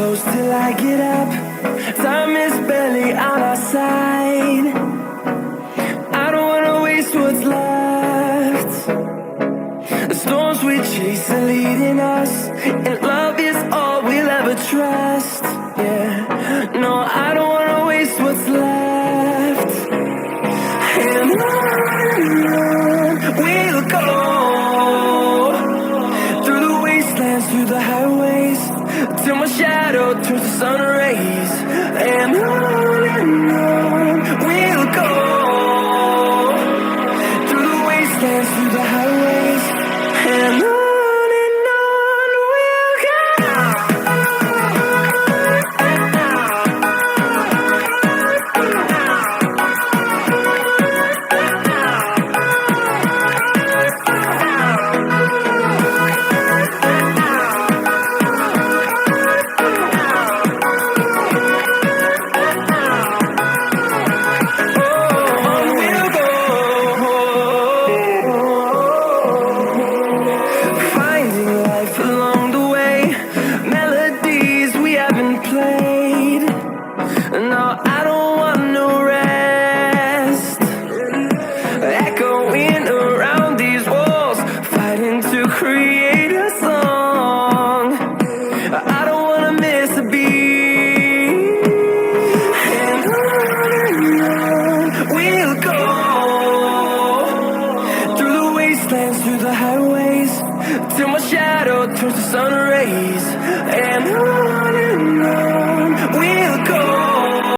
close till I get up. Time is barely on our side. I don't wanna waste what's left. The storms we chase are leading us, and love is all we'll ever trust. Yeah, no, I don't wanna waste what's left. And on we'll go, through the wastelands, through the highways, till my shadow turns to sun rays. And on we'll go, through the wastelands, through the highways, and on we'll go. No, I don't want no rest. Echoing around these walls, fighting to create a song. I don't wanna miss a beat. And on we'll go, through the wastelands, through the highways, till my shadow turns to sun rays. And